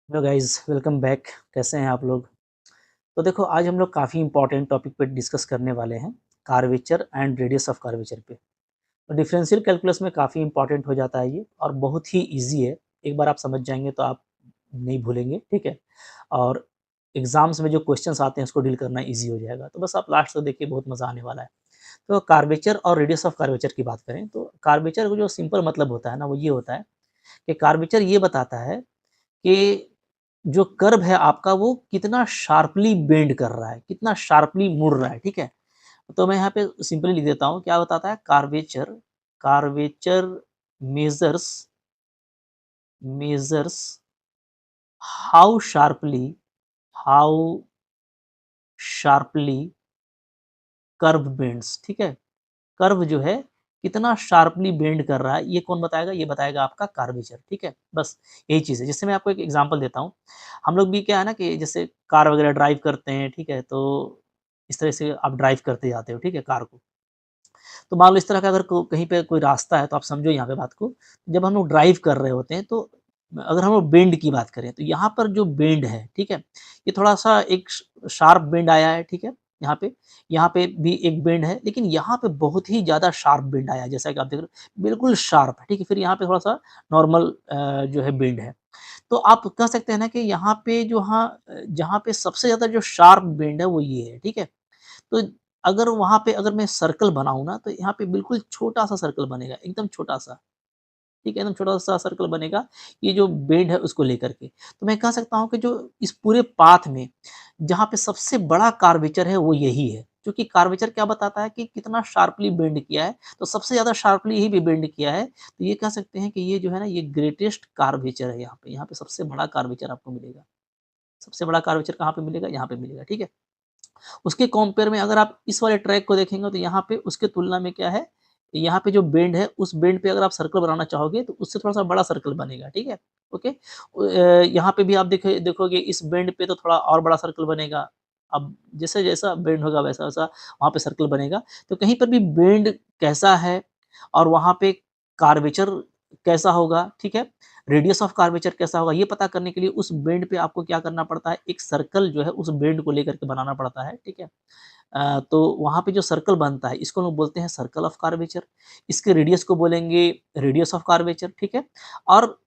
Hello guys, welcome back. कैसे हैं आप लोग? तो देखो, आज हम लोग काफ़ी इंपॉर्टेंट टॉपिक पे डिस्कस करने वाले हैं, curvature and radius of curvature पे। तो डिफरेंशियल कैलकुलस में काफ़ी इंपॉर्टेंट हो जाता है ये, और बहुत ही ईजी है। एक बार आप समझ जाएंगे तो आप नहीं भूलेंगे, ठीक है। और एग्जाम्स में जो क्वेश्चंस आते हैं उसको डील करना ईजी हो जाएगा। तो बस आप लास्ट तक देखिए, बहुत मज़ा आने वाला है। तो कर्वेचर और रेडियस ऑफ कर्वेचर की बात करें तो कर्वेचर को जो सिंपल मतलब होता है ना, वो ये होता है कि कर्वेचर ये बताता है कि जो कर्व है आपका वो कितना शार्पली बेंड कर रहा है, कितना शार्पली मुड़ रहा है, ठीक है। तो मैं यहाँ पे सिंपली लिख देता हूँ, क्या बताता है curvature. Curvature measures measures how sharply how sharply curve bends, ठीक है। कर्व जो है कितना शार्पली बेंड कर रहा है, ये कौन बताएगा? ये बताएगा आपका कर्वेचर, ठीक है। बस यही चीज़ है। जिससे मैं आपको एक एग्जांपल देता हूँ। हम लोग भी क्या है ना कि जैसे कार वगैरह ड्राइव करते हैं, ठीक है। तो इस तरह से आप ड्राइव करते जाते हो, ठीक है, कार को। तो मान लो इस तरह का अगर कहीं पे कोई रास्ता है, तो आप समझो यहाँ पे बात को। जब हम लोग ड्राइव कर रहे होते हैं, तो अगर हम लोग बेंड की बात करें, तो यहाँ पर जो बेंड है, ठीक है, ये थोड़ा सा एक शार्प बेंड आया है, ठीक है। यहाँ पे भी एक बेंड है, लेकिन यहाँ पे बहुत ही ज्यादा शार्प बेंड आया है, जैसा कि आप देख रहे हो, बिल्कुल शार्प है, ठीक है। फिर यहाँ पे थोड़ा सा नॉर्मल जो है बेंड है। तो आप कह सकते हैं ना कि यहाँ पे जो, हाँ, जहाँ पे सबसे ज्यादा जो शार्प बेंड है वो ये है, ठीक है। तो अगर वहाँ पे अगर मैं सर्कल बनाऊँ ना, तो यहाँ पे बिल्कुल छोटा-सा सर्कल बनेगा, एकदम छोटा-सा, ठीक है, एकदम छोटा-सा सर्कल बनेगा, ये जो बेंड है उसको लेकर के। तो मैं कह सकता हूँ कि जो इस पूरे पाथ में जहाँ पे सबसे बड़ा कर्वेचर है वो यही है। क्योंकि कर्वेचर क्या बताता है कि कितना शार्पली बेंड किया है, तो सबसे ज़्यादा शार्पली यही भी बेंड किया है। तो ये कह सकते हैं कि ये जो है ना, ये ग्रेटेस्ट कर्वेचर है यहाँ पे सबसे बड़ा कर्वेचर आपको मिलेगा। सबसे बड़ा कर्वेचर कहाँ पे मिलेगा? यहाँ पे मिलेगा, ठीक है। उसके कंपेयर में अगर आप इस वाले ट्रैक को देखेंगे, तो यहाँ पे उसके तुलना में क्या है, यहाँ पे जो बेंड है, उस बेंड पे अगर आप सर्कल बनाना चाहोगे तो उससे थोड़ा सा बड़ा सर्कल बनेगा, ठीक है। ओके, यहाँ पे भी आप देखोगे इस बेंड पे तो थोड़ा और बड़ा सर्कल बनेगा। अब जैसे जैसा बेंड होगा वैसा वैसा वहाँ पे सर्कल बनेगा। तो कहीं पर भी बेंड कैसा है और वहाँ पे कार्वेचर कैसा होगा, ठीक है, रेडियस ऑफ कर्वेचर कैसा होगा, ये पता करने के लिए उस बेंड पे आपको क्या करना पड़ता है, एक सर्कल जो है उस बेंड को लेकर के बनाना पड़ता है, ठीक है। तो वहाँ पे जो सर्कल बनता है, इसको लोग बोलते हैं सर्कल ऑफ कर्वेचर। इसके रेडियस को बोलेंगे रेडियस ऑफ कर्वेचर, ठीक है। और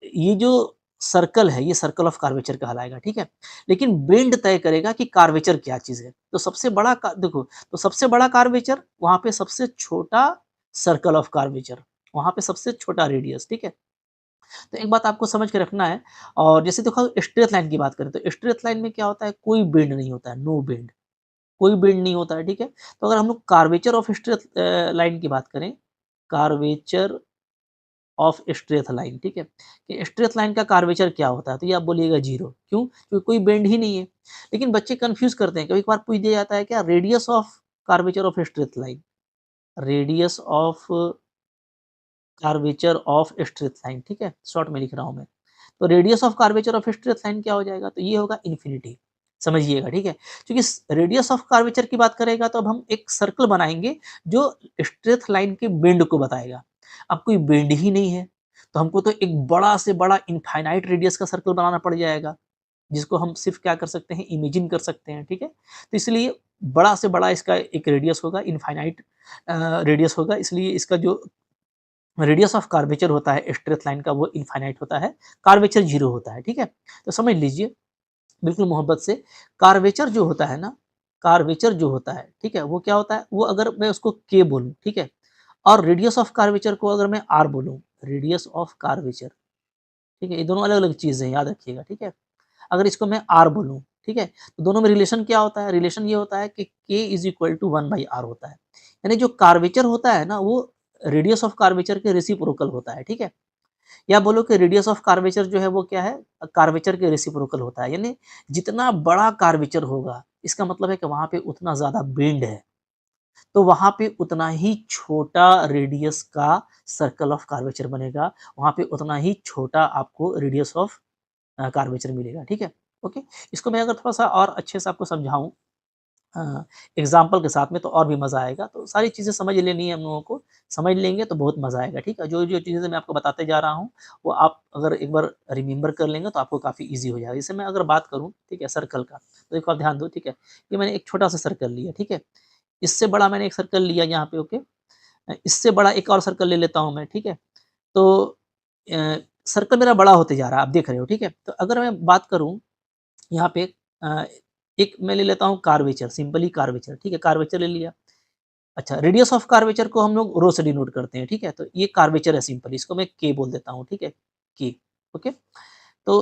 ये जो सर्कल है, ये सर्कल ऑफ कर्वेचर कहलाएगा, ठीक है। लेकिन बेंड तय करेगा कि कर्वेचर क्या चीज़ है। तो सबसे बड़ा देखो, तो सबसे बड़ा कर्वेचर वहाँ पे सबसे छोटा सर्कल ऑफ कर्वेचर, वहाँ पे सबसे छोटा रेडियस, ठीक है। तो एक बात आपको समझ के रखना है। और जैसे देखो, स्ट्रेट लाइन की बात करें तो स्ट्रेट लाइन में क्या होता है, कोई बेंड नहीं होता है, नो बेंड, कोई बेंड नहीं होता है, ठीक है। तो अगर हम लोग कर्वेचर ऑफ स्ट्रेट लाइन की बात करें, कर्वेचर ऑफ स्ट्रेट लाइन, ठीक है, कि स्ट्रेट लाइन का कर्वेचर क्या होता है, तो ये आप बोलिएगा जीरो। क्यों? क्योंकि कोई बेंड ही नहीं है। लेकिन बच्चे कंफ्यूज करते हैं, कभी कभार पूछ दिया जाता है क्या, radius of curvature of straight line, radius of curvature of straight line, ठीक है, शॉर्ट में लिख रहा हूं मैं। तो radius of curvature of straight line क्या हो जाएगा, तो ये होगा इन्फिनिटी। समझिएगा, ठीक है। क्योंकि रेडियस ऑफ कर्वेचर की बात करेगा तो अब हम एक सर्कल बनाएंगे जो स्ट्रेट लाइन के बेंड को बताएगा। अब कोई बेंड ही नहीं है, तो हमको तो एक बड़ा से बड़ा इनफाइनाइट रेडियस का सर्कल बनाना पड़ जाएगा, जिसको हम सिर्फ क्या कर सकते हैं, इमेजिन कर सकते हैं, ठीक है। तो इसलिए बड़ा से बड़ा इसका एक रेडियस होगा, इनफाइनाइट रेडियस होगा। इसलिए इसका जो रेडियस ऑफ कर्वेचर होता है स्ट्रेट लाइन का, वो इनफाइनाइट होता है, कर्वेचर जीरो होता है, ठीक है। तो समझ लीजिए बिल्कुल मोहब्बत से, कर्वेचर जो होता है ना, कर्वेचर जो होता है, ठीक है, वो क्या होता है, वो अगर मैं उसको के बोलूं, ठीक है, और रेडियस ऑफ कर्वेचर को अगर मैं आर बोलूं, रेडियस ऑफ कर्वेचर, ठीक है, ये दोनों अलग अलग चीजें हैं, याद रखिएगा, ठीक है। अगर इसको मैं आर बोलूं, ठीक है, तो दोनों में रिलेशन क्या होता है, रिलेशन ये होता है कि के इज इक्वल टू 1/r होता है। यानी जो कर्वेचर होता है ना, वो रेडियस ऑफ कर्वेचर के रेसिप्रोकल होता है, ठीक है। या बोलो कि रेडियस ऑफ कर्वेचर जो है वो क्या है, कर्वेचर के रेसिप्रोकल होता है। यानी जितना बड़ा कर्वेचर होगा, इसका मतलब है कि वहां पे उतना ज्यादा बेंड है, तो वहां पे उतना ही छोटा रेडियस का सर्कल ऑफ कर्वेचर बनेगा, वहां पे उतना ही छोटा आपको रेडियस ऑफ कर्वेचर मिलेगा, ठीक है। ओके, इसको मैं अगर थोड़ा सा और अच्छे से आपको समझाऊं, एग्ज़ाम्पल के साथ में तो और भी मज़ा आएगा। तो सारी चीज़ें समझ लेनी है हम लोगों को, समझ लेंगे तो बहुत मज़ा आएगा, ठीक है? जो-जो चीज़ें मैं आपको बताते जा रहा हूँ, वो आप अगर एक बार रिमेंबर कर लेंगे तो आपको काफ़ी ईज़ी हो जाएगा। जैसे मैं अगर बात करूँ, ठीक है, सर्कल का, तो देखो आप ध्यान दो, ठीक है? ये मैंने एक छोटा-सा सर्कल लिया, ठीक है? इससे बड़ा मैंने एक सर्कल लिया यहाँ पे, ओके? इससे बड़ा एक और सर्कल ले लेता हूँ मैं, ठीक है? तो अ, सर्कल मेरा बड़ा होते जा रहा है, आप देख रहे हो, ठीक है? तो अगर मैं बात करूँ यहाँ पे अ, एक मैं ले लेता हूँ कर्वेचर, सिंपली कर्वेचर, ठीक है? कर्वेचर ले लिया। अच्छा, रेडियस ऑफ कर्वेचर को हम लोग रो से डिनोट करते हैं, ठीक है? तो ये कर्वेचर है सिंपल, इसको मैं के बोल देता हूँ, ठीक है? के, ओके? तो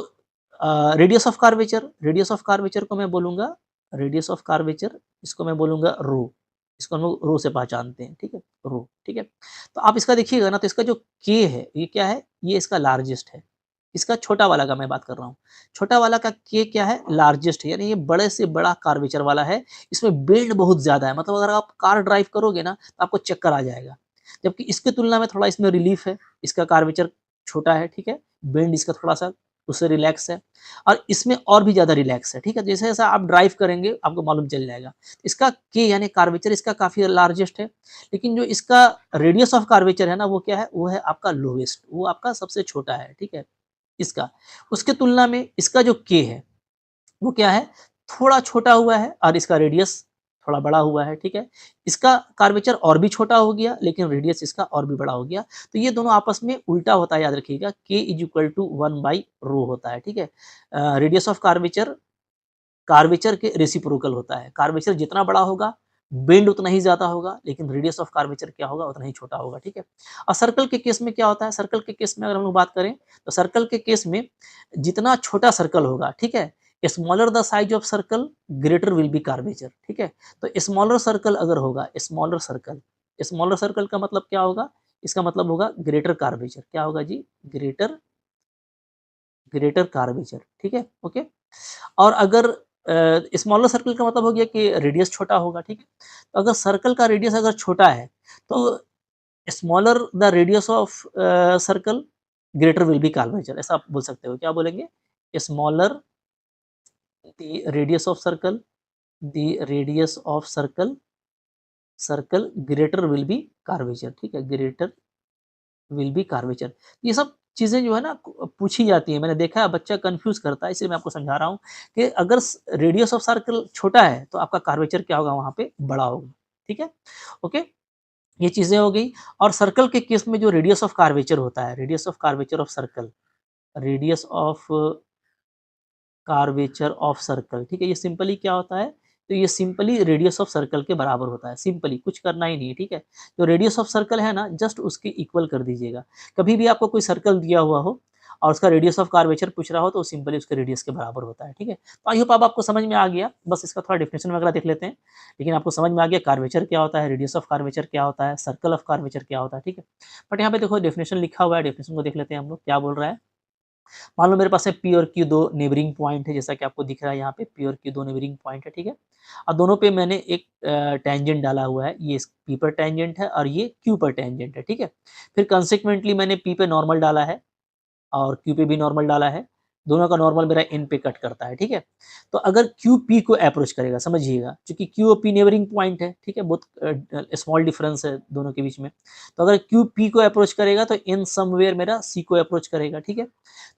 रेडियस ऑफ कर्वेचर को मैं बोलूँगा रेडियस ऑफ कर्वेचर, इसको मैं बोलूँगा रो, इसको हम लोग रो से पहचानते हैं, ठीक है? रो, ठीक है? तो आप इसका देखिएगा ना, तो इसका जो के है, ये क्या है? ये इसका लार्जेस्ट है। इसका छोटा वाला का मैं बात कर रहा हूँ। छोटा वाला का के क्या है? लार्जेस्ट है, यानी ये बड़े से बड़ा कर्वेचर वाला है। इसमें बेंड बहुत ज़्यादा है, मतलब अगर आप कार ड्राइव करोगे ना, तो आपको चक्कर आ जाएगा। जबकि इसकी तुलना में थोड़ा इसमें रिलीफ है, इसका कर्वेचर छोटा है, ठीक है? बेंड इसका थोड़ा-सा उससे रिलैक्स है और इसमें और भी ज़्यादा रिलैक्स है, ठीक है? जैसे-जैसे आप ड्राइव करेंगे, आपको मालूम चल जाएगा। इसका के यानी कर्वेचर इसका काफ़ी लार्जेस्ट है, लेकिन जो इसका रेडियस ऑफ कर्वेचर है ना, वो क्या है? वो है आपका लोवेस्ट, वो आपका सबसे छोटा है, ठीक है? इसका। उसके तुलना में इसका जो के है, वो क्या है? थोड़ा छोटा हुआ है और इसका रेडियस थोड़ा बड़ा हुआ है, ठीक है? इसका कर्वेचर और भी छोटा हो गया, लेकिन रेडियस इसका और भी बड़ा हो गया। तो ये दोनों आपस में उल्टा होता है, याद रखिएगा, k is equal to 1 by rho होता है, ठीक है? रेडियस ऑफ कर्वेचर कर्वेचर के रेसिप्रोकल होता है। कर्वेचर जितना बड़ा होगा, बेंड उतना ही ज़्यादा होगा, लेकिन रेडियस ऑफ कर्वेचर क्या होगा? उतना ही छोटा होगा, ठीक है? और सर्कल के केस में क्या होता है? सर्कल के केस में अगर हम लोग बात करें, तो सर्कल के केस में जितना छोटा सर्कल होगा, ठीक है? Smaller the size of circle, greater will be curvature, ठीक है? तो स्मॉलर सर्कल अगर होगा, स्मॉलर सर्कल का मतलब क्या होगा? इसका मतलब होगा ग्रेटर कर्वेचर। क्या होगा जी? ग्रेटर ग्रेटर कर्वेचर, ठीक है? ओके? और अगर स्मॉलर सर्कल का मतलब हो गया कि रेडियस छोटा होगा, ठीक है? तो अगर सर्कल का रेडियस अगर छोटा है, तो smaller the radius of circle, greater will be curvature, ऐसा आप बोल सकते हो। क्या बोलेंगे? Smaller the radius of circle, the radius of circle, circle greater will be curvature, ठीक है? Greater will be curvature. ये सब चीज़ें जो है ना पूछी जाती हैं, मैंने देखा है बच्चा कन्फ्यूज़ करता है, इसलिए मैं आपको समझा रहा हूँ कि अगर स रेडियस ऑफ सर्कल छोटा है, तो आपका कर्वेचर क्या होगा? वहाँ पे बड़ा होगा, ठीक है? ओके? ये चीज़ें हो गई। और सर्कल के केस में जो रेडियस ऑफ कर्वेचर होता है, radius of curvature of circle, radius of curvature of circle, ठीक है? ये सिंपली क्या होता है? तो ये सिंपली रेडियस ऑफ सर्कल के बराबर होता है, सिंपली कुछ करना ही नहीं है, ठीक है? जो रेडियस ऑफ सर्कल है ना, जस्ट उसके इक्वल कर दीजिएगा। कभी भी आपको कोई सर्कल दिया हुआ हो और उसका रेडियस ऑफ कर्वेचर पूछ रहा हो, तो सिंपली उसके रेडियस के बराबर होता है, ठीक है? तो आई होप अब आपको समझ में आ गया, बस इसका थोड़ा डेफिनेशन वगैरह देख लेते हैं। लेकिन आपको समझ में आ गया कर्वेचर क्या होता है, रेडियस ऑफ कर्वेचर क्या होता है, सर्कल ऑफ कर्वेचर क्या होता है, ठीक है? बट यहाँ पे देखो डेफिनेशन लिखा हुआ है, डेफिनेशन को देख लेते हैं हम लोग, क्या बोल रहा है? मान लो मेरे पास में P और Q दो नेबरिंग पॉइंट है, जैसा कि आपको दिख रहा है यहाँ पे P और Q दो नेबरिंग पॉइंट है, ठीक है? और दोनों पे मैंने एक टेंजेंट डाला हुआ है, ये इस P पर टेंजेंट है और ये Q पर टेंजेंट है, ठीक है? फिर कंसेक्वेंटली मैंने P पे नॉर्मल डाला है और Q पे भी नॉर्मल डाला है, दोनों का नॉर्मल मेरा N पे कट करता है, ठीक है? तो अगर Q P को अप्रोच करेगा, समझिएगा, क्योंकि Q और P नेबरिंग पॉइंट है, ठीक है? बहुत स्मॉल डिफरेंस है दोनों के बीच में। तो अगर Q P को अप्रोच करेगा, तो N समवेयर मेरा C को अप्रोच करेगा, ठीक है?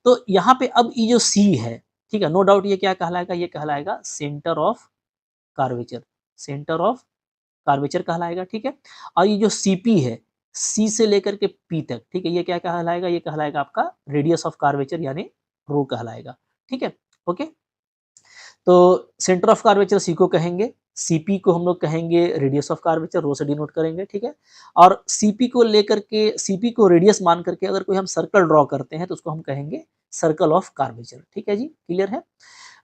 तो यहाँ पे अब ये जो C है, ठीक है? नो डाउट ये क्या कहलाएगा? ये कहलाएगा centre of curvature, centre of curvature कहलाएगा, ठीक है? और ये जो CP है, C से लेकर के P तक, ठीक है? ये क्या कहलाएगा? ये कहलाएगा आपका रेडियस ऑफ कर्वेचर यानी रो कहलाएगा, ठीक है? ओके? तो सेंटर ऑफ कर्वेचर C को कहेंगे, CP को हम लोग कहेंगे रेडियस ऑफ कर्वेचर, रो से डिनोट करेंगे, ठीक है? और CP को लेकर के CP को रेडियस मान करके अगर कोई हम सर्कल ड्रॉ करते हैं, तो उसको हम कहेंगे सर्कल ऑफ कर्वेचर, ठीक है जी? क्लियर है?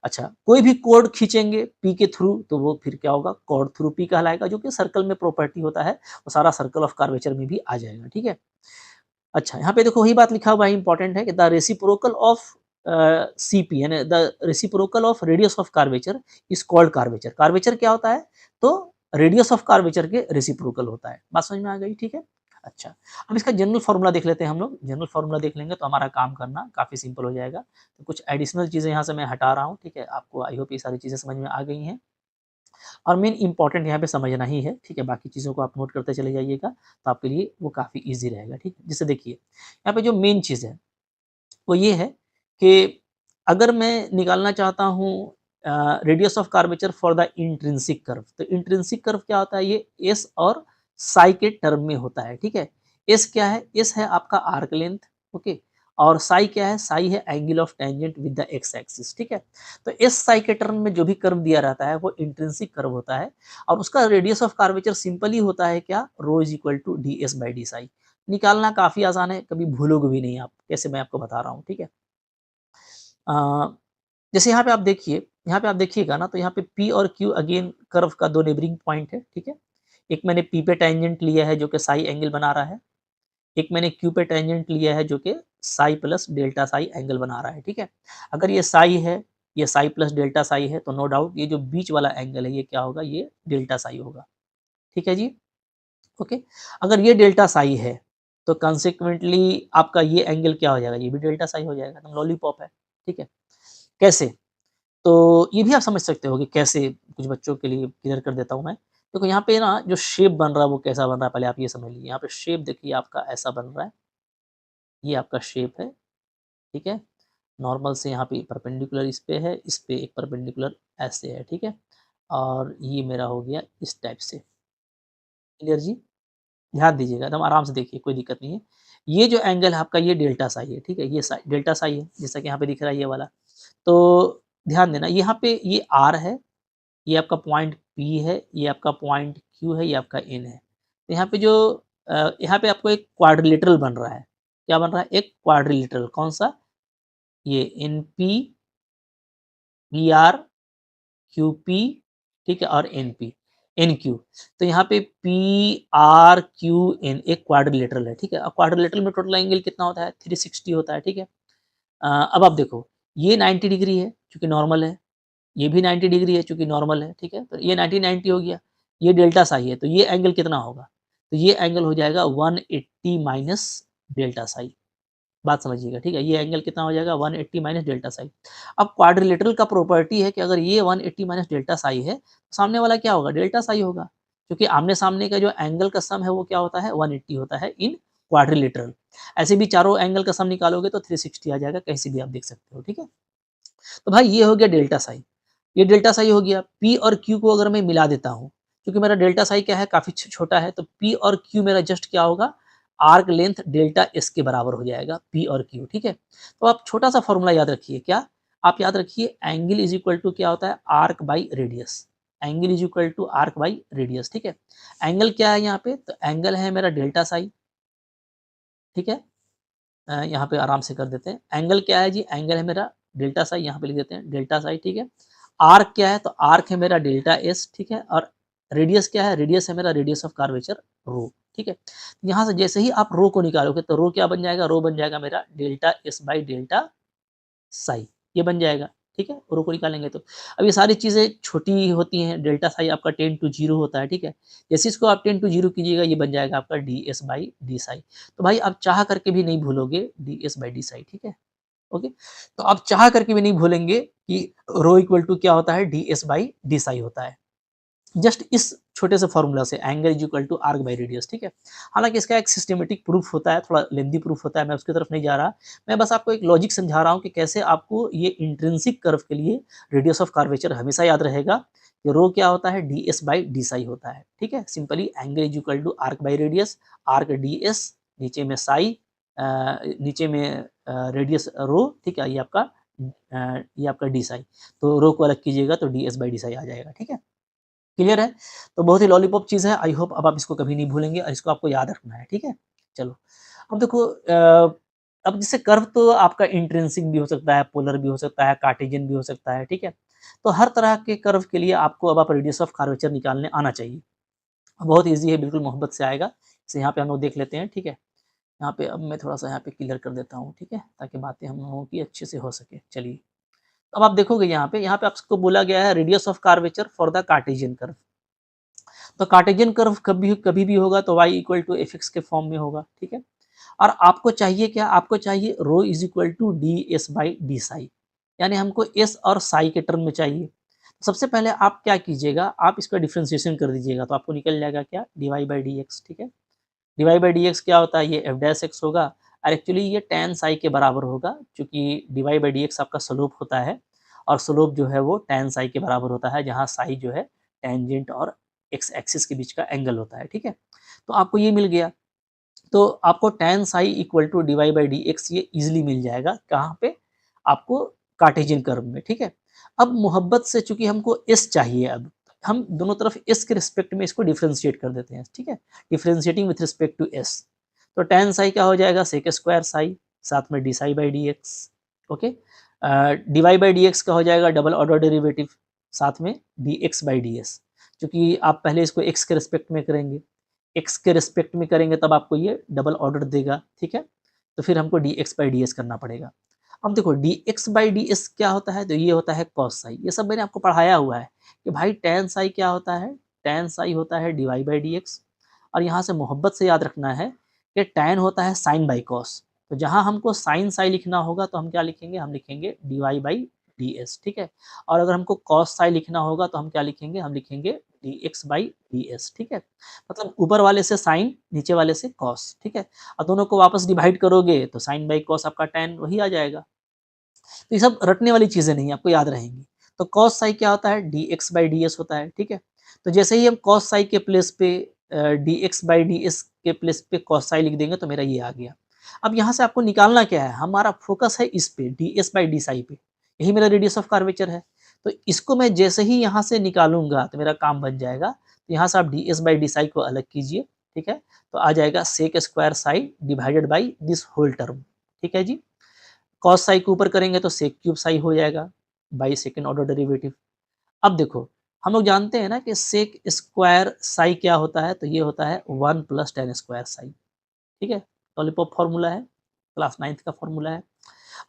अच्छा, कोई भी कोड खींचेंगे P के थ्रू, तो वो फिर क्या होगा? कोड थ्रू P कहलाएगा, जो कि सर्कल में प्रॉपर्टी होता है, वो सारा सर्कल ऑफ कर्वेचर में भी आ जाएगा, ठीक है? अच्छा, यहाँ पे देखो वही बात लिखा हुआ है, इम्पोर्टेंट है कि द रेसिप्रोकल ऑफ सीपी यानी the reciprocal of radius of curvature is called curvature. Curvature क्या होता है? तो रेडियस ऑफ कर्वेचर के रेसिप्रोकल होता है। बात समझ में आ गई, ठीक है? अच्छा, अब इसका जनरल फॉर्मूला देख लेते हैं हम लोग। जनरल फॉर्मूला देख लेंगे तो हमारा काम करना काफ़ी सिंपल हो जाएगा। तो कुछ एडिशनल चीज़ें यहाँ से मैं हटा रहा हूँ, ठीक है? आपको आई होप ये सारी चीज़ें समझ में आ गई हैं। और मेन इंपॉर्टेंट यहाँ पे समझना ही है, ठीक है, बाकी चीज़ों को आप नोट करते चले जाइएगा तो आपके लिए वो काफ़ी ईजी रहेगा, ठीक है। जैसे देखिए यहाँ पे जो मेन चीज़ है वो ये है कि अगर मैं निकालना चाहता हूँ radius of curvature for the intrinsic curve, तो इंट्रिंसिक कर्व क्या होता है, ये एस और साई के टर्म में होता है, ठीक है। एस क्या है, एस है आपका आर्क लेंथ, ओके, और साई क्या है, साई है angle of tangent with the x axis, ठीक है। तो एस साई के टर्म में जो भी कर्व दिया रहता है वो इंट्रिंसिक कर्व होता है और उसका रेडियस ऑफ कर्वेचर सिंपली होता है क्या, rho is equal to D S by D psi. निकालना काफ़ी आसान है, कभी भूलोगे भी नहीं आप, कैसे मैं आपको बता रहा हूँ, ठीक है। अ, जैसे यहाँ पे आप देखिएगा ना, तो यहाँ पे P और Q अगेन कर्व का 2 नेबरिंग पॉइंट है, ठीक है। एक मैंने P पे टेंजेंट लिया है जो कि साई एंगल बना रहा है, एक मैंने Q पे टेंजेंट लिया है जो कि Sai plus delta Sai angle बना रहा है, ठीक है। अगर ये साई है, ये साई प्लस डेल्टा साई है, तो नो डाउट ये जो बीच वाला एंगल है ये क्या होगा, ये डेल्टा साई होगा, ठीक है जी। ओके, अगर ये डेल्टा साई है तो कंसेक्वेंटली आपका ये एंगल क्या हो जाएगा, ये भी डेल्टा साई हो जाएगा, एकदम लॉलीपॉप है, ठीक है। कैसे? तो ये भी आप समझ सकते हो कि कैसे, कुछ बच्चों के लिए क्लियर कर देता हूँ मैं। देखो यहाँ पे ना जो शेप बन रहा है वो कैसा बन रहा है, पहले आप ये समझ लीजिए। यहाँ पे शेप देखिए आपका ऐसा बन रहा है, ये आपका शेप है, ठीक है। नॉर्मल से यहाँ पे परपेंडिकुलर इस पे एक परपेंडिकुलर ऐसे है, ठीक है। और ये मेरा हो गया इस टाइप से, क्लियर जी? ध्यान दीजिएगा, एकदम आराम से देखिए, कोई दिक्कत नहीं है। ये जो एंगल है आपका ये डेल्टा साई है, ठीक है, ये साई डेल्टा साई है, जैसा कि यहाँ पे दिख रहा है ये वाला। तो ध्यान देना यहाँ पे ये आर है, ये आपका पॉइंट पी है, ये आपका पॉइंट क्यू है, ये आपका एन है। तो यहाँ पे जो यहाँ पे आपको एक क्वाड्रिलेटरल बन रहा है, क्या बन रहा है, एक क्वाड्रिलेटरल, कौन सा, ये N P, P R, Q P, ठीक है, और एन पी, एन क्यू। तो यहाँ पे पी आर क्यू एन एक क्वाड्रिलेटरल है, ठीक है। अब क्वाड्रिलेटरल में टोटल एंगल कितना होता है, 360 होता है, ठीक है। अब आप देखो, ये 90 डिग्री है चूंकि नॉर्मल है, ये भी 90 डिग्री है चूंकि नॉर्मल है, ठीक है। तो ये 90 हो गया, ये डेल्टा साई है, तो ये एंगल कितना होगा, तो ये एंगल हो जाएगा 180 माइनस डेल्टा साई। बात समझिएगा, ठीक है, ये एंगल कितना हो जाएगा, 180 माइनस डेल्टा साई। अब क्वाड्रिलेटरल का प्रॉपर्टी है कि अगर ये 180 माइनस डेल्टा साई है, तो सामने वाला क्या होगा, डेल्टा साई होगा, क्योंकि आमने सामने का जो एंगल का सम है वो क्या होता है, 180 होता है इन क्वाड्रिलेटरल। ऐसे भी चारों एंगल का सम निकालोगे तो 360 आ जाएगा, कहीं से भी आप देख सकते हो, ठीक है। तो भाई ये हो गया डेल्टा साई, ये डेल्टा साई हो गया। पी और क्यू को अगर मैं मिला देता हूँ, क्योंकि मेरा डेल्टा साई क्या है, काफ़ी छोटा है, तो पी और क्यू मेरा जस्ट क्या होगा, आर्क लेंथ डेल्टा एस के बराबर हो जाएगा, पी और क्यू, ठीक है। तो आप छोटा सा फॉर्मूला याद रखिए, क्या आप याद रखिए, एंगल इज इक्वल टू क्या होता है, arc by radius. Angle is equal to arc by radius, ठीक है। एंगल क्या है यहाँ पे, तो एंगल है मेरा डेल्टा साई, ठीक है। यहाँ पे आराम से कर देते हैं, एंगल क्या है जी, एंगल है मेरा डेल्टा साई, यहाँ पे लिख देते हैं डेल्टा साई, ठीक है। आर्क क्या है, तो आर्क है मेरा डेल्टा एस, ठीक है। और रेडियस क्या है, रेडियस है मेरा रेडियस ऑफ कर्वेचर रो, ठीक है। यहाँ से जैसे ही आप रो को निकालोगे तो रो क्या बन जाएगा, रो बन जाएगा मेरा delta S by delta Sai, ये बन जाएगा, ठीक है, रो को निकालेंगे तो। अब ये सारी चीज़ें छोटी होती हैं, डेल्टा साई आपका 10 टू 0 होता है, ठीक है। जैसे इसको आप 10 टू 0 कीजिएगा, ये बन जाएगा आपका D S by D psi. तो भाई आप चाह करके भी नहीं भूलोगे D S by D psi, ठीक है, ओके। तो आप चाह करके भी नहीं भूलेंगे कि रो इक्वल टू क्या होता है, D S by D psi होता है, जस्ट इस छोटे से फॉर्मूला से, angle is equal to arc by radius, ठीक है। हालांकि इसका एक सिस्टमेटिक प्रूफ होता है, थोड़ा लेंदी प्रूफ होता है, मैं उसकी तरफ नहीं जा रहा, मैं बस आपको एक लॉजिक समझा रहा हूँ कि कैसे आपको ये इंट्रिंसिक कर्व के लिए रेडियस ऑफ कर्वेचर हमेशा याद रहेगा कि रो क्या होता है, D S by D psi होता है, ठीक है। Simply angle is equal to arc by radius, arc D S, नीचे में साई, नीचे में रेडियस रो, ठीक है, ये आपका डी साई। तो रो को अलग कीजिएगा तो D S by D psi आ जाएगा, ठीक है, क्लियर है। तो बहुत ही लॉलीपॉप चीज़ है, आई होप अब आप इसको कभी नहीं भूलेंगे और इसको आपको याद रखना है, ठीक है। चलो, अब देखो अब जैसे कर्व तो आपका इंट्रिंसिक भी हो सकता है, पोलर भी हो सकता है, कार्टेशियन भी हो सकता है, ठीक है। तो हर तरह के कर्व के लिए आपको अब आप रेडियस ऑफ कर्वेचर निकालने आना चाहिए। बहुत ईजी है, बिल्कुल मोहब्बत से आएगा। जैसे यहाँ पे हम लोग देख लेते हैं, ठीक है। यहाँ पे अब मैं थोड़ा-सा यहाँ पे क्लियर कर देता हूँ, ठीक है, ताकि बातें हम लोगों की अच्छे से हो सके। चलिए, अब आप देखोगे यहाँ पे आपको बोला गया है radius of curvature for the Cartesian curve. तो कार्टेशियन कर्व कभी कभी भी होगा तो y equal to F X के फॉर्म में होगा, ठीक है। और आपको चाहिए क्या, आपको चाहिए rho is equal to D S by D psi, यानी हमको एस और साई के टर्म में चाहिए। सबसे पहले आप क्या कीजिएगा, आप इसका डिफरेंशिएशन कर दीजिएगा, तो आपको निकल जाएगा क्या, dy बाई डी एक्स, ठीक है। dy बाई डी एक्स क्या होता है, ये एफ डैश एक्स होगा, और एक्चुअली ये tan साई के बराबर होगा, क्योंकि dy बाई डी एक्स आपका स्लोप होता है, और स्लोप जो है वो tan साई के बराबर होता है, जहाँ साई जो है टेंजेंट और एक्स एक्सिस के बीच का एंगल होता है, ठीक है। तो आपको ये मिल गया, तो आपको tan psi equal to dy by D X ये ईजिली मिल जाएगा, कहाँ पे, आपको कार्टेशियन कर्व में, ठीक है। अब मोहब्बत से चूंकि हमको s चाहिए, अब हम दोनों तरफ s के रिस्पेक्ट में इसको डिफ्रेंशिएट कर देते हैं, ठीक है, differentiating with respect to s। तो tan साई क्या हो जाएगा, सेक स्क्वायर साई, साथ में D psi by D X, okay. D Y by D X का हो जाएगा डबल ऑर्डर डेरिवेटिव, साथ में D X by D S, चूंकि आप पहले इसको x के रिस्पेक्ट में करेंगे, x के रिस्पेक्ट में करेंगे तब आपको ये डबल ऑर्डर देगा, ठीक है। तो फिर हमको D X by D S करना पड़ेगा। अब देखो D X by D S क्या होता है, तो ये होता है कॉस साई, ये सब मैंने आपको पढ़ाया हुआ है कि भाई tan साई क्या होता है, tan साई होता है D Y by D X, और यहाँ से मोहब्बत से याद रखना है कि tan होता है साइन बाई कॉस, तो जहाँ हमको साइन साई लिखना होगा तो हम क्या लिखेंगे, हम लिखेंगे D Y by D S, ठीक है। और अगर हमको कॉस साई लिखना होगा तो हम क्या लिखेंगे, हम लिखेंगे D X by D S, ठीक है। मतलब ऊपर वाले से साइन, नीचे वाले से कॉस, ठीक है। और दोनों को वापस डिवाइड करोगे तो साइन बाई कॉस आपका tan वही आ जाएगा। तो ये सब रटने वाली चीज़ें नहीं, आपको याद रहेंगी। तो कॉस साई क्या होता है, D X by D S होता है, ठीक है। तो जैसे ही हम कॉस साई के प्लेस पे D X by D S के प्लेस पे कॉस साई लिख देंगे तो मेरा ये आ गया। अब यहाँ से आपको निकालना क्या है, हमारा फोकस है इस पे, D S by D Sai पे, यही मेरा रेडियस ऑफ कार्वेचर है। तो इसको मैं जैसे ही यहाँ से निकालूंगा तो मेरा काम बन जाएगा। तो यहाँ से आप D S by D psi को अलग कीजिए, ठीक है। तो आ जाएगा sec square psi divided by this whole term, ठीक है जी। कॉस साई के ऊपर करेंगे तो सेक क्यूब साई हो जाएगा बाई सेकेंड ऑर्डर डेरिवेटिव। अब देखो हम लोग जानते हैं ना कि सेक स्क्वायर साई क्या होता है, तो ये होता है 1 प्लस टेन स्क्वायर साई, ठीक है। लॉलीपॉप फॉर्मूला है, क्लास 9th का फॉर्मूला है।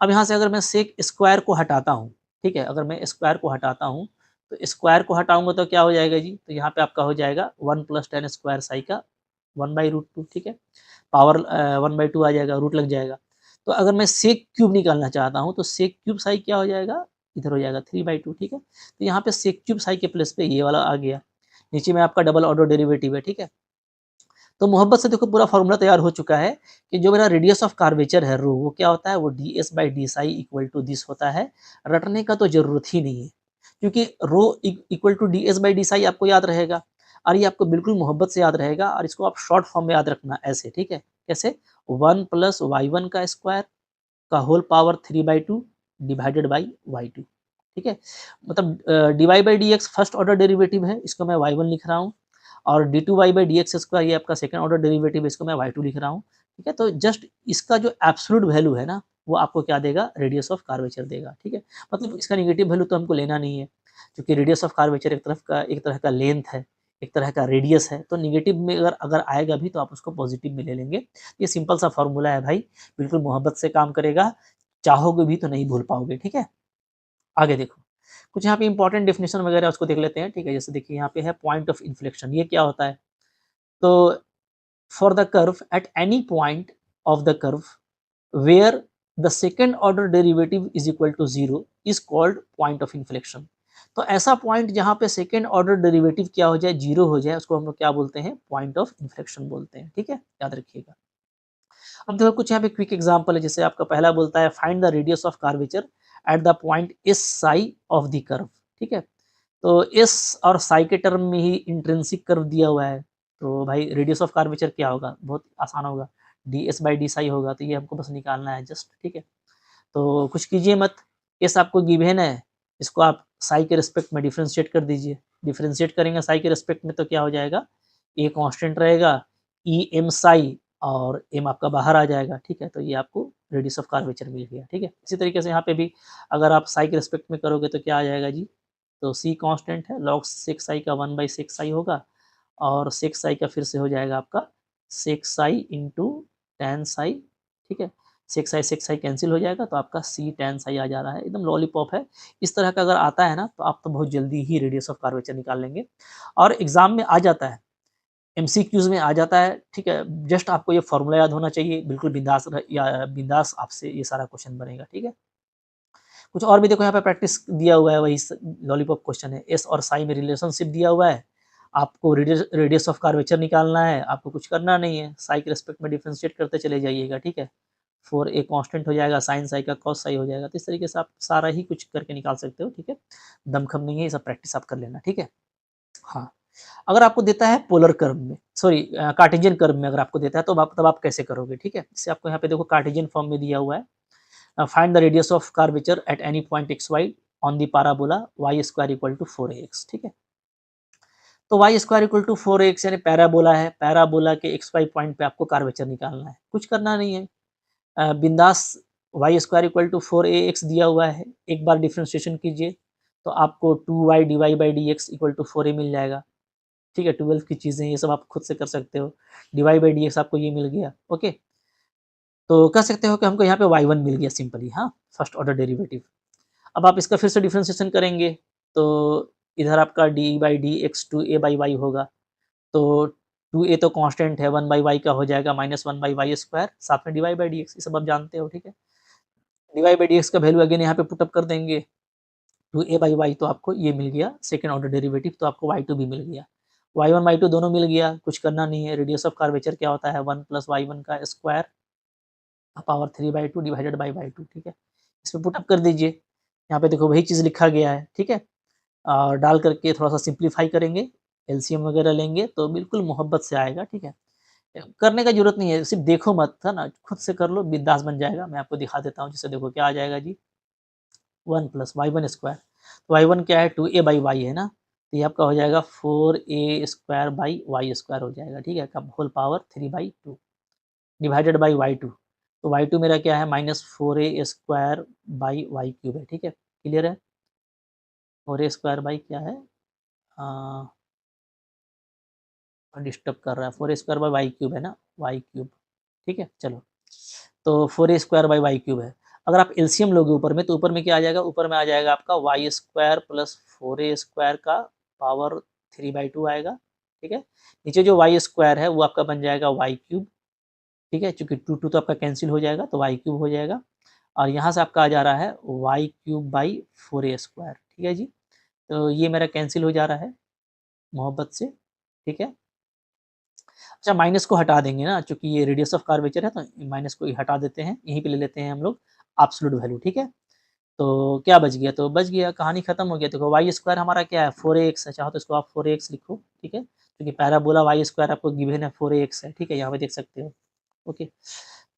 अब यहाँ से अगर मैं सेक स्क्वायर को हटाता हूँ, ठीक है, अगर मैं स्क्वायर को हटाता हूँ तो स्क्वायर को हटाऊंगा तो क्या हो जाएगा जी, तो यहाँ पे आपका हो जाएगा 1 प्लस टेन स्क्वायर साई का 1/√2, ठीक है। पावर 1/2 आ जाएगा, रूट लग जाएगा। तो अगर मैं सेक क्यूब निकालना चाहता हूँ तो सेक क्यूब साई क्या हो जाएगा, इधर हो जाएगा 3/2, ठीक है। तो यहाँ पे सेक क्यूब साई के प्लेस पे ये वाला आ गया, नीचे में आपका डबल ऑर्डर डेरिवेटिव है, ठीक है। तो मोहब्बत से देखो पूरा फॉर्मूला तैयार हो चुका है कि जो मेरा रेडियस ऑफ कर्वेचर है रो, वो क्या होता है, वो D S by D psi equal to this होता है। रटने का तो जरूरत ही नहीं है, क्योंकि rho equal to D S by D psi आपको याद रहेगा, और ये आपको बिल्कुल मोहब्बत से याद रहेगा, और इसको आप शॉर्ट फॉर्म में याद रखना ऐसे, ठीक है। कैसे, 1 प्लस वाई वन का स्क्वायर का whole power 3/2 divided by y two, ठीक है। मतलब d Y by D x first order derivative है, इसको मैं वाई वन लिख रहा हूँ, और d two y by D x square ये आपका सेकंड ऑर्डर डेरिवेटिव है, इसको मैं वाई टू लिख रहा हूँ, ठीक है। तो जस्ट इसका जो एब्सोल्यूट वैल्यू है ना, वो आपको क्या देगा, रेडियस ऑफ कर्वेचर देगा, ठीक है। मतलब इसका नेगेटिव वैल्यू तो हमको लेना नहीं है, क्योंकि रेडियस ऑफ कर्वेचर एक तरह का लेंथ है, एक तरह का रेडियस है, तो नेगेटिव में अगर अगर आएगा भी तो आप उसको पॉजिटिव में ले लेंगे। ये सिंपल सा फॉर्मूला है भाई, बिल्कुल मोहब्बत से काम करेगा, चाहोगे भी तो नहीं भूल पाओगे, ठीक है। आगे देखो, कुछ यहाँ पे इंपॉर्टेंट डेफिनेशन वगैरह उसको देख लेते हैं, ठीक है। जैसे देखिए यहाँ पे है पॉइंट ऑफ इन्फ्लेक्शन, ये क्या होता है, तो for the curve at any point of the curve where the second order derivative is equal to 0 is called point of inflection. तो ऐसा पॉइंट जहाँ पे सेकेंड ऑर्डर डेरिवेटिव क्या हो जाए, 0 हो जाए, उसको हम लोग क्या बोलते हैं, पॉइंट ऑफ इन्फ्लेक्शन बोलते हैं, ठीक है, याद रखिएगा। अब देखो कुछ यहाँ पे क्विक एग्जांपल है, जैसे आपका पहला बोलता है find the radius of curvature at the point S sigh of the curve, ठीक है। तो एस और साई के टर्म में ही इंट्रिंसिक कर्व दिया हुआ है, तो भाई रेडियस ऑफ कर्वेचर क्या होगा, बहुत आसान होगा, D S by D Sai होगा, तो ये हमको बस निकालना है जस्ट, ठीक है। तो कुछ कीजिए मत, एस आपको गिवन है, इसको आप साई के रिस्पेक्ट में डिफ्रेंशिएट कर दीजिए, डिफ्रेंशिएट करेंगे साई के रिस्पेक्ट में तो क्या हो जाएगा, ए कांस्टेंट रहेगा, ई एम साई, और एम आपका बाहर आ जाएगा, ठीक है। तो ये आपको रेडियस ऑफ कर्वेचर मिल गया, ठीक है। इसी तरीके से यहाँ पे भी अगर आप साई के रिस्पेक्ट में करोगे तो क्या आ जाएगा जी, तो सी कांस्टेंट है, लॉग सेक साई का 1/सेक साई होगा, और सेक साई का फिर से हो जाएगा आपका सेक साई इंटू टैन साई, ठीक है। सेक साई कैंसिल हो जाएगा, तो आपका सी टैन साई आ जा रहा है, एकदम लॉलीपॉप है। इस तरह का अगर आता है ना तो आप तो बहुत जल्दी ही रेडियस ऑफ कर्वेचर निकाल लेंगे, और एग्जाम में आ जाता है, एमसीक्यूज़ में आ जाता है, ठीक है। जस्ट आपको ये फॉर्मूला याद होना चाहिए, बिल्कुल बिंदास आपसे ये सारा क्वेश्चन बनेगा, ठीक है। कुछ और भी देखो यहाँ पे प्रैक्टिस दिया हुआ है, वही लॉलीपॉप क्वेश्चन है। एस और साई में रिलेशनशिप दिया हुआ है, आपको रेडियस ऑफ कर्वेचर निकालना है, आपको कुछ करना नहीं है, साई के रिस्पेक्ट में डिफरेंशिएट करते चले जाइएगा, ठीक है। 4a कांस्टेंट हो जाएगा, साइन साई का कॉस साई हो जाएगा। तो इस तरीके से आप सारा ही कुछ करके निकाल सकते हो, ठीक है। दमखम नहीं है, ये सब प्रैक्टिस आप कर लेना, ठीक है। हाँ, अगर आपको देता है पोलर कर्व में, सॉरी कार्टेशियन कर्व में अगर आपको देता है, तो तब आप कैसे करोगे, ठीक है। इससे आपको यहाँ पे देखो कार्टेशियन फॉर्म में दिया हुआ है, find the radius of curvature at any point x y on the parabola y square equal to 4ax, ठीक है। तो Y square equal to 4ax यानी पैराबोला है, पैराबोला के एक्स वाई पॉइंट पे आपको कर्वेचर निकालना है, कुछ करना नहीं है। बिंदास Y square equal to 4ax दिया हुआ है, एक बार डिफ्रेंशिएशन कीजिए तो आपको 2y dy by D x equal to 4a मिल जाएगा, ठीक है। 12 की चीज़ें ये सब आप खुद से कर सकते हो, डिवाई बाई डी एक्स आपको ये मिल गया, ओके। तो कह सकते हो कि हमको यहाँ पे y1 मिल गया सिंपली, हाँ, फर्स्ट ऑर्डर डेरिवेटिव। अब आप इसका फिर से डिफ्रेंशिएशन करेंगे तो इधर आपका d by D x 2a by y होगा, तो 2a तो कांस्टेंट है, 1 बाई वाई का हो जाएगा माइनस 1 बाई वाई स्क्वायर, साथ में डिवाई बाई डी एक्स, ये सब आप जानते हो, ठीक है। डिवाई बाई डी एक्स का वैल्यू अगेन यहाँ पे पुटअप कर देंगे, 2a बाई वाई तो आपको ये मिल गया सेकंड ऑर्डर डेरिवेटिव, तो आपको y2 भी मिल गया, y1 y2 दोनों मिल गया, कुछ करना नहीं है। रेडियस ऑफ कर्वेचर क्या होता है, 1 प्लस y1 का square power 3/2 divided by y2, ठीक है। इसमें पुटअप कर दीजिए, यहाँ पे देखो वही चीज़ लिखा गया है, ठीक है। और डाल करके थोड़ा सा सिंप्लीफाई करेंगे, एलसीएम वगैरह लेंगे तो बिल्कुल मोहब्बत से आएगा, ठीक है। करने का जरूरत नहीं है, सिर्फ देखो मत, है ना, खुद से कर लो, बिंदास बन जाएगा। मैं आपको दिखा देता हूँ, जिससे देखो क्या आ जाएगा जी, 1 प्लस y1 स्क्वायर, तो y1 क्या है, 2a बाई वाई है ना, तो ये आपका हो जाएगा 4a square by Y square हो जाएगा, ठीक है, कब whole power 3/2 divided by y2, तो y2 मेरा क्या है, minus 4a square by y cube है, ठीक है। क्लियर है, 4a स्क्वायर बाई क्या है, डिस्टर्ब कर रहा है, 4a square by y cube है ना, वाई क्यूब, ठीक है। चलो, तो 4a square by y cube है। अगर आप एलसीएम लोगे ऊपर में, तो ऊपर में क्या आ जाएगा, ऊपर में आ जाएगा आपका y square plus 4a square का पावर 3/2 आएगा, ठीक है। नीचे जो वाई स्क्वायर है वो आपका बन जाएगा वाई क्यूब, ठीक है, चूंकि 2 तो आपका कैंसिल हो जाएगा, तो वाई क्यूब हो जाएगा। और यहाँ से आपका आ जा रहा है Y cube by 4a square, ठीक है जी। तो ये मेरा कैंसिल हो जा रहा है मोहब्बत से, ठीक है। अच्छा, माइनस को हटा देंगे ना, चूंकि ये रेडियस ऑफ कर्वेचर है, तो माइनस को ही हटा देते हैं, यहीं पे ले लेते हैं हम लोग एब्सोल्यूट वैल्यू, ठीक है। तो क्या बच गया, तो बच गया, कहानी खत्म हो गया। देखो वाई स्क्वायर हमारा क्या है, 4ax है, चाहो तो इसको आप 4ax लिखो, ठीक है, क्योंकि पैराबोला वाई स्क्वायर आपको गिवन है 4ax है, ठीक है, यहाँ पे देख सकते हो, ओके।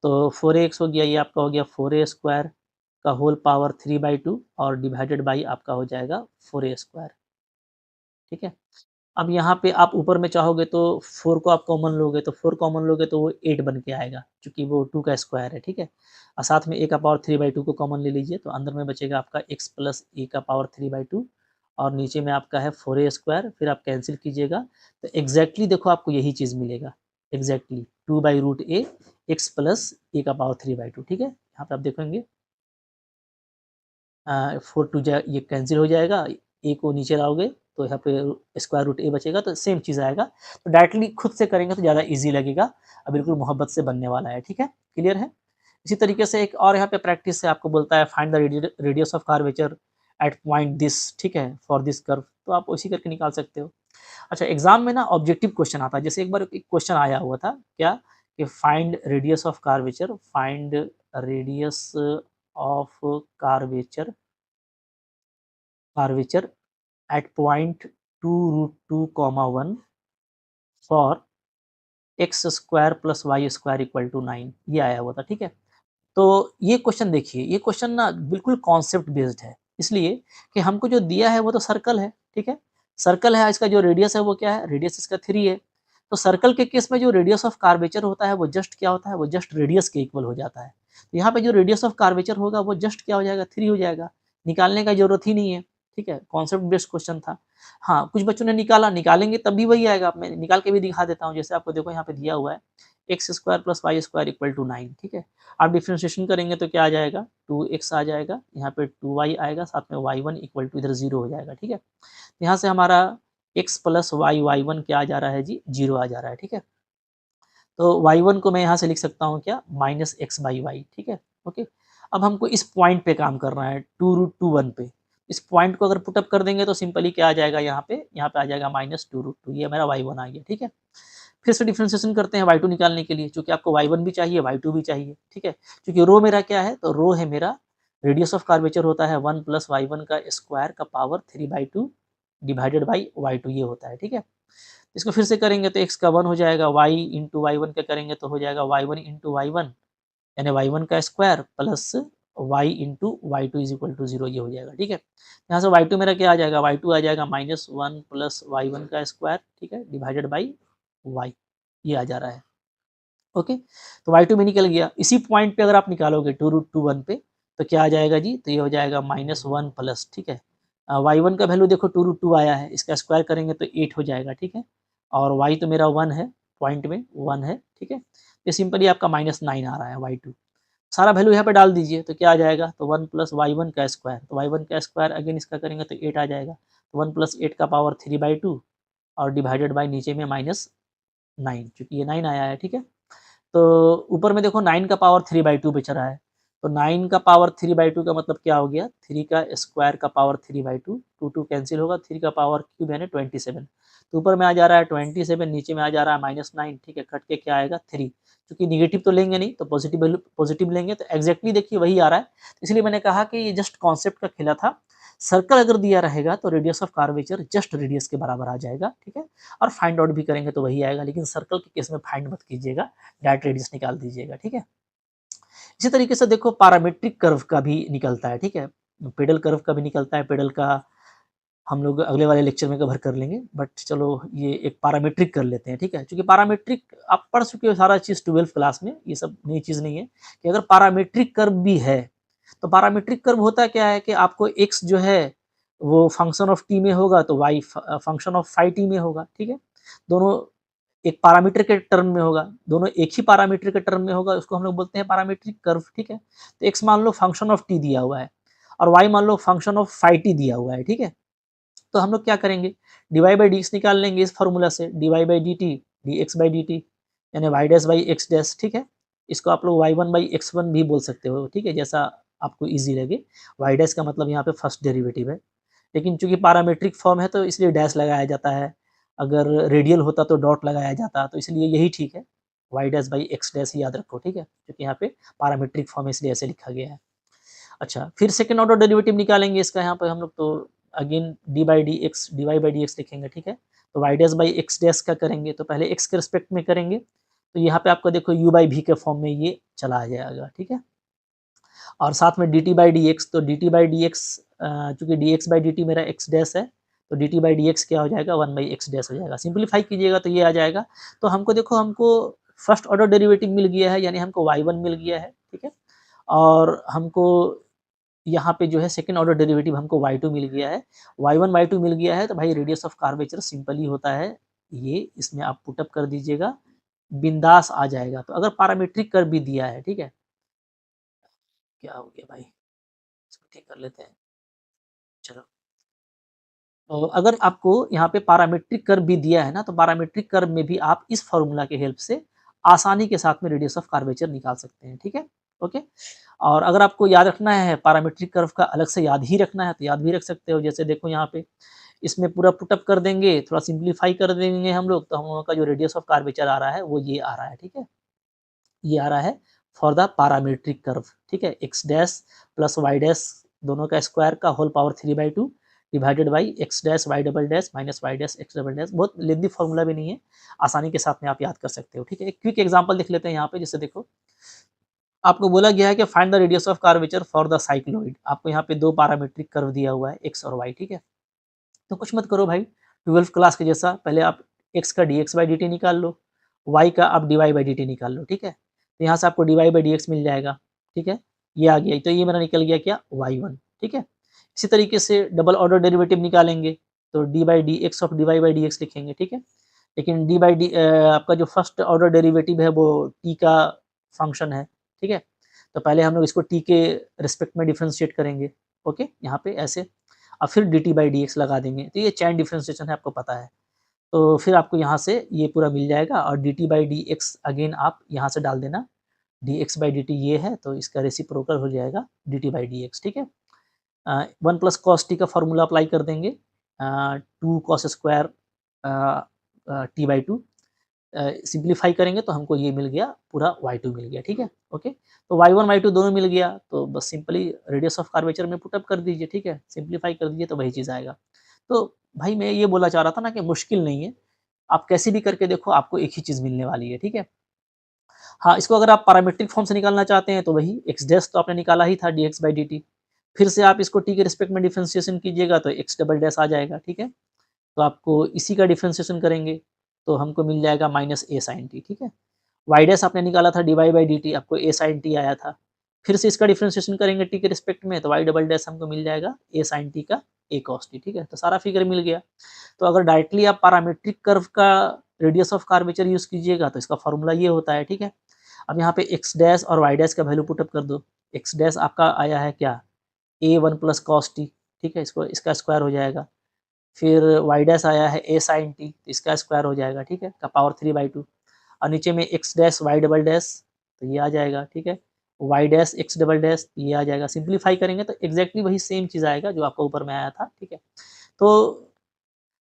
तो 4ax हो गया, ये आपका हो गया 4a स्क्वायर का होल पावर 3/2 और डिवाइडेड बाई आपका हो जाएगा 4a स्क्वायर, ठीक है। अब यहाँ पे आप ऊपर में चाहोगे तो 4 को आप कॉमन लोगे, तो 4 कॉमन लोगे तो वो 8 बन के आएगा, क्योंकि वो 2 का स्क्वायर है, ठीक है। और साथ में a का पावर 3/2 को कॉमन ले लीजिए, तो अंदर में बचेगा आपका x प्लस a का पावर 3/2 और नीचे में आपका है 4a स्क्वायर, फिर आप कैंसिल कीजिएगा तो एग्जैक्टली देखो आपको यही चीज़ मिलेगा, exactly 2/√a x plus a का पावर 3/2, ठीक है। यहाँ पे आप देखेंगे 4 टू जा ये कैंसिल हो जाएगा, ए को नीचे लाओगे तो यहाँ पे स्क्वायर रूट ए बचेगा, तो सेम चीज़ आएगा। तो डायरेक्टली खुद से करेंगे तो ज़्यादा ईज़ी लगेगा और बिल्कुल मोहब्बत से बनने वाला है, ठीक है, क्लियर है। इसी तरीके से एक और यहाँ पे प्रैक्टिस है, आपको बोलता है find the radius of curvature at point this, ठीक है, फॉर दिस कर्व, तो आप उसी करके निकाल सकते हो। अच्छा, एग्जाम में ना ऑब्जेक्टिव क्वेश्चन आता है, जैसे एक बार एक क्वेश्चन आया हुआ था, क्या कि find radius of curvature, find radius of curvature curvature at point 2√2, 1 for x square plus y square equal to 9, ये आया हुआ था, ठीक है। तो ये क्वेश्चन देखिए, ये क्वेश्चन ना बिल्कुल कॉन्सेप्ट बेस्ड है, इसलिए कि हमको जो दिया है वो तो सर्कल है, ठीक है। सर्कल है, इसका जो रेडियस है वो क्या है, रेडियस इसका 3 है। तो सर्कल के केस में जो रेडियस ऑफ कर्वेचर होता है वो जस्ट क्या होता है, वो जस्ट रेडियस के इक्वल हो जाता है। तो यहाँ पे जो रेडियस ऑफ कर्वेचर होगा वो जस्ट क्या हो जाएगा, 3 हो जाएगा, निकालने का जरूरत ही नहीं है, ठीक है, कॉन्सेप्ट बेस्ड क्वेश्चन था। हाँ, कुछ बच्चों ने निकाला, निकालेंगे तब भी वही आएगा, मैं निकाल के भी दिखा देता हूँ। जैसे आपको देखो यहाँ पे दिया हुआ है x square plus y square equal to 9, ठीक है। आप डिफ्रेंशिएशन करेंगे तो क्या आ जाएगा, 2x आ जाएगा, यहाँ पे 2y आएगा, साथ में y1 इक्वल टू इधर 0 हो जाएगा, ठीक है। यहाँ से हमारा x प्लस वाई y1 क्या आ जा रहा है जी, 0 आ जा रहा है, ठीक है। तो y1 को मैं यहाँ से लिख सकता हूँ क्या, माइनस एक्स बाई वाई, ठीक है, ओके। अब हमको इस पॉइंट पे काम करना है 2√2 पे। इस पॉइंट को अगर पुटअप कर देंगे तो सिंपली क्या आ जाएगा यहाँ पे आ जाएगा -2√2, ये मेरा y1 आ गया, ठीक है। फिर से डिफरेंशिएशन करते हैं y2 निकालने के लिए, चूँकि आपको y1 भी चाहिए, y2 भी चाहिए, ठीक है। चूँकि रो मेरा क्या है, तो रो है मेरा रेडियस ऑफ कर्वेचर होता है 1 + y1 का स्क्वायर का पावर 3/2 डिवाइडेड बाई y2, ये होता है, ठीक है। इसको फिर से करेंगे तो x का 1 हो जाएगा, y इंटू y1 का करेंगे तो हो जाएगा y1 इंटू y1 यानी y1 का square plus y into y2 is equal to 0, ये हो जाएगा, ठीक है। यहाँ से y2 मेरा क्या आ जाएगा, y2 आ जाएगा -1 प्लस y1 का स्क्वायर, ठीक है, डिवाइडेड बाई y, ये आ जा रहा है। ओके, तो y2 में निकल गया। इसी पॉइंट पे अगर आप निकालोगे 2√2 पे तो क्या आ जाएगा जी, तो ये हो जाएगा -1 प्लस, ठीक है। y1 का वैल्यू देखो 2√2 आया है, इसका स्क्वायर करेंगे तो 8 हो जाएगा, ठीक है। और y तो मेरा 1 है, पॉइंट में 1 है, ठीक है। ये सिंपली आपका -9 आ रहा है y2। सारा वैल्यू यहाँ पे डाल दीजिए तो क्या आ जाएगा, तो 1 प्लस y1 का स्क्वायर, तो y1 का स्क्वायर अगेन इसका करेंगे तो 8 आ जाएगा। तो 1 प्लस 8 का पावर 3/2 और डिवाइडेड बाई नीचे में -9, चूँकि ये 9 आया है, ठीक है। तो ऊपर में देखो 9 का पावर 3/2 बच रहा है, तो 9 का पावर 3/2 का मतलब क्या हो गया, 3 का स्क्वायर का पावर 3/2, 2 कैंसिल होगा, 3 का पावर क्यूब यानी 27। तो ऊपर में आ जा रहा है 27, नीचे में आ जा रहा है -9, ठीक है, कट के क्या आएगा 3, क्योंकि नेगेटिव तो लेंगे नहीं तो पॉजिटिव लेंगे, तो एग्जैक्टली देखिए वही आ रहा है। इसलिए मैंने कहा कि ये जस्ट कॉन्सेप्ट का खेला था। सर्कल अगर दिया रहेगा तो radius of curvature just radius के बराबर आ जाएगा, ठीक है। और फाइंड आउट भी करेंगे तो वही आएगा, लेकिन सर्कल के केस में फाइंड मत कीजिएगा, डायरेक्ट रेडियस निकाल दीजिएगा, ठीक है। इसी तरीके से देखो पैरामीट्रिक कर्व का भी निकलता है, ठीक है। पेडल कर्व का भी निकलता है, पेडल का हम लोग अगले वाले लेक्चर में कवर कर लेंगे, बट चलो ये एक पैरामीट्रिक कर लेते हैं, ठीक है। क्योंकि पैरामीट्रिक आप पढ़ चुके हो सारा चीज़ 12th क्लास में, ये सब नई चीज़ नहीं है कि अगर पैरामीट्रिक कर्व भी है तो पैरामीट्रिक कर्व होता क्या है कि आपको x जो है वो फंक्शन ऑफ t में होगा तो y function of phi t में होगा, ठीक है। दोनों एक पैरामीटर के टर्म में होगा, दोनों एक ही पैरामीटर के टर्म में होगा, उसको हम लोग बोलते हैं पैरामीट्रिक कर्व, ठीक है। तो x मान लो फंक्शन ऑफ t दिया हुआ है और y मान लो फंक्शन ऑफ फाई t दिया हुआ है, ठीक है। तो हम लोग क्या करेंगे, dy बाई डी निकाल लेंगे इस फॉर्मूला से, dy by D T dx by D T यानी y dash by x dash, ठीक है। इसको आप लोग y1 बाई x1 भी बोल सकते हो, ठीक है, जैसा आपको इजी लगे। y डैश का मतलब यहाँ पे फर्स्ट डेरिवेटिव है, लेकिन चूंकि पैरामीट्रिक फॉर्म है तो इसलिए डैश लगाया जाता है, अगर रेडियल होता तो डॉट लगाया जाता, तो इसलिए यही ठीक है, y dash by x dash याद रखो, ठीक है, क्योंकि यहाँ पे पैरामीट्रिक फॉर्म है इसलिए ऐसे लिखा गया है। अच्छा, फिर सेकंड ऑर्डर डेरिवेटिव निकालेंगे इसका, यहाँ पे हम लोग तो again d by D x लिखेंगे, ठीक है। तो y dash by x dash का करेंगे तो पहले एक्स के रिस्पेक्ट में करेंगे, तो यहाँ पे आपको देखो यू बाई भी के फॉर्म में ये चला आ जाएगा, ठीक है। और साथ में D T by D X, तो D T by D X चूँकि D X by D T मेरा एक्स डैश है, तो D T by D X क्या हो जाएगा, 1 बाई एक्स डैश हो जाएगा। सिंप्लीफाई कीजिएगा तो ये आ जाएगा। तो हमको देखो हमको फर्स्ट ऑर्डर डेरिवेटिव मिल गया है, यानी हमको y1 मिल गया है, ठीक है। और हमको यहाँ पे जो है सेकंड ऑर्डर डेरिवेटिव हमको y2 मिल गया है, y1 y2 मिल गया है, तो भाई रेडियस ऑफ कर्वेचर सिंपल ही होता है ये, इसमें आप पुट अप कर दीजिएगा, बिंदास आ जाएगा। तो अगर पैरामीट्रिक कर्व भी दिया है, ठीक है, क्या हो गया भाई, इसको ठीक कर लेते हैं, चलो। तो अगर आपको यहाँ पे पैरामीट्रिक कर्व भी दिया है ना, तो पैरामीट्रिक कर्व में भी आप इस फॉर्मूला के हेल्प से आसानी के साथ में रेडियस ऑफ कर्वेचर निकाल सकते हैं, ठीक है, ओके। और अगर आपको याद रखना है पैरामीट्रिक कर्व का अलग से याद ही रखना है तो याद भी रख सकते हो, जैसे देखो यहाँ पे इसमें पूरा पुटअप कर देंगे, थोड़ा सिंप्लीफाई कर देंगे हम लोग, तो हम लोगों का जो रेडियस ऑफ कर्वेचर आ रहा है वो ये आ रहा है, ठीक है। ये आ रहा है फॉर द पैरामीट्रिक कर्व, ठीक है, x dash plus y dash दोनों का स्क्वायर का whole power 3/2 divided by x dash y double dash minus y dash x double dash. बहुत लेंदी फॉर्मूला भी नहीं है, आसानी के साथ में आप याद कर सकते हो, ठीक है। एक क्विक एग्जांपल देख लेते हैं यहाँ पे, जैसे देखो आपको बोला गया है कि find the radius of curvature for the cycloid. आपको यहाँ पे दो पैरामीट्रिक कर्व दिया हुआ है एक्स और वाई, ठीक है। तो कुछ मत करो भाई, 12th क्लास के जैसा, पहले आप एक्स का D X by D T निकाल लो, वाई का आप D Y by D T निकाल लो, ठीक है। तो यहाँ से आपको D Y by D X मिल जाएगा, ठीक है, ये आ गया, तो ये मेरा निकल गया क्या, y1, ठीक है। इसी तरीके से डबल ऑर्डर डेरिवेटिव निकालेंगे तो d by D x of d Y by D x लिखेंगे, ठीक है। लेकिन डी बाई डी आपका जो फर्स्ट ऑर्डर डेरिवेटिव है वो टी का फंक्शन है, ठीक है। तो पहले हम लोग इसको टी के रिस्पेक्ट में डिफ्रेंशिएट करेंगे, ओके, यहाँ पे ऐसे, और फिर D T by D x लगा देंगे, तो ये चैन डिफ्रेंशिएशन है, आपको पता है। तो फिर आपको यहाँ से ये पूरा मिल जाएगा और D T by D x again आप यहाँ से डाल देना, dx बाई dt ये है, तो इसका रेसिप्रोकल हो जाएगा dt बाई dx, ठीक है। 1 प्लस कॉस टी का फॉर्मूला अप्लाई कर देंगे, 2 cos square T by two, simplify करेंगे तो हमको ये मिल गया, पूरा y2 मिल गया, ठीक है, ओके। तो y1 y2 दोनों मिल गया, तो बस सिंपली रेडियस ऑफ कर्वेचर में पुट अप कर दीजिए, ठीक है, सिंप्लीफाई कर दीजिए तो वही चीज़ आएगा। तो भाई मैं ये बोलना चाह रहा था ना कि मुश्किल नहीं है, आप कैसे भी करके देखो आपको एक ही चीज़ मिलने वाली है, ठीक है। हाँ, इसको अगर आप पैरामीट्रिक फॉर्म से निकालना चाहते हैं तो वही x डैश तो आपने निकाला ही था dx बाई dt, फिर से आप इसको t के रिस्पेक्ट में डिफरेंशिएशन कीजिएगा तो x डबल डैश आ जाएगा, ठीक है। तो आपको इसी का डिफरेंशिएशन करेंगे तो हमको मिल जाएगा माइनस a sin t, ठीक है। y डैश आपने निकाला था dy बाई dt, आपको a sin t आया था, फिर से इसका डिफरेंशिएशन करेंगे t के रिस्पेक्ट में तो y डबल डैश हमको मिल जाएगा a sin t का a cos t, ठीक है। तो सारा फिगर मिल गया। तो अगर डायरेक्टली आप पैरामीट्रिक कर्व का रेडियस ऑफ कर्वेचर यूज़ कीजिएगा तो इसका फॉर्मूला ये होता है, ठीक है। अब यहाँ पे x डैश और y डैश का वैल्यू पुट अप कर दो। x डैश आपका आया है क्या, a1 प्लस कॉस टी, ठीक है, इसको इसका स्क्वायर हो जाएगा। फिर y डैश आया है a sin t, इसका स्क्वायर हो जाएगा, ठीक है, का पावर 3/2 और नीचे में x dash y double dash, तो ये आ जाएगा, ठीक है। y dash x double dash ये आ जाएगा, सिंप्लीफाई करेंगे तो एग्जैक्टली वही सेम चीज़ आएगा जो आपका ऊपर में आया था, ठीक है। तो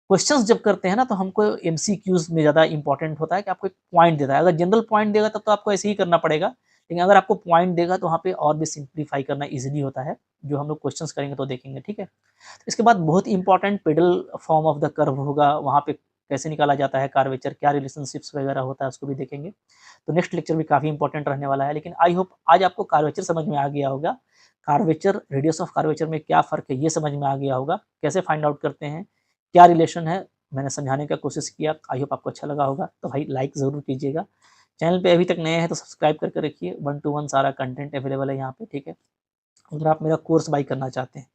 क्वेश्चंस जब करते हैं ना तो हमको एमसीक्यूज़ में ज़्यादा इम्पोर्टेंट होता है कि आपको एक पॉइंट देता है। अगर जनरल पॉइंट देगा तब तो आपको ऐसे ही करना पड़ेगा, लेकिन अगर आपको पॉइंट देगा तो वहाँ पे और भी सिंप्लीफाई करना ईज़िली होता है, जो हम लोग क्वेश्चंस करेंगे तो देखेंगे, ठीक है। तो इसके बाद बहुत important pedal form of the curve होगा, वहाँ पे कैसे निकाला जाता है कर्वेचर, क्या रिलेशनशिप्स वगैरह होता है उसको भी देखेंगे। तो नेक्स्ट लेक्चर भी काफ़ी इंपॉर्टेंट रहने वाला है, लेकिन आई होप आज आपको कर्वेचर समझ में आ गया होगा। कर्वेचर, रेडियस ऑफ कर्वेचर में क्या फ़र्क है ये समझ में आ गया होगा, कैसे फाइंड आउट करते हैं, क्या रिलेशन है, मैंने समझाने का कोशिश किया। आई होप आपको अच्छा लगा होगा, तो भाई लाइक ज़रूर कीजिएगा। चैनल पे अभी तक नए हैं तो सब्सक्राइब करके रखिए, 1 टू 1 सारा कंटेंट अवेलेबल है यहाँ पे, ठीक है। अगर आप मेरा कोर्स बाय करना चाहते हैं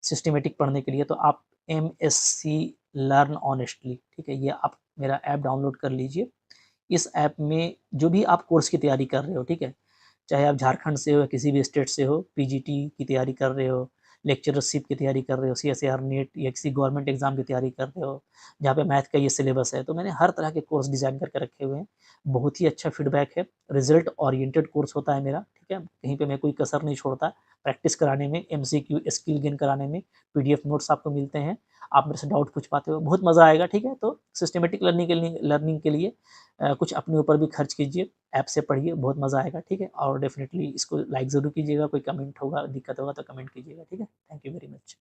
सिस्टमैटिक पढ़ने के लिए तो आप MSc लर्न ऑनेस्टली, ठीक है, ये आप मेरा ऐप डाउनलोड कर लीजिए। इस ऐप में जो भी आप कोर्स की तैयारी कर रहे हो, ठीक है, चाहे आप झारखंड से हो या किसी भी स्टेट से हो, पीजीटी की तैयारी कर रहे हो, लेक्चरशिप की तैयारी कर रहे हो, सीएसईआर नीट या किसी गवर्नमेंट एग्जाम की तैयारी कर रहे हो, जहाँ पे मैथ का ये सिलेबस है, तो मैंने हर तरह के कोर्स डिज़ाइन करके रखे हुए हैं। बहुत ही अच्छा फीडबैक है, रिजल्ट ओरिएंटेड कोर्स होता है मेरा, ठीक है, कहीं पे मैं कोई कसर नहीं छोड़ता। प्रैक्टिस कराने में, एमसीक्यू स्किल गेन कराने में, पीडीएफ नोट्स आपको मिलते हैं, आप मेरे से डाउट पूछ पाते हो, बहुत मज़ा आएगा, ठीक है। तो सिस्टमेटिक लर्निंग के लिए कुछ अपने ऊपर भी खर्च कीजिए, ऐप से पढ़िए, बहुत मज़ा आएगा, ठीक है। और डेफिनिटली इसको लाइक ज़रूर कीजिएगा, कोई कमेंट होगा, दिक्कत होगा तो कमेंट कीजिएगा, ठीक है। Thank you very much.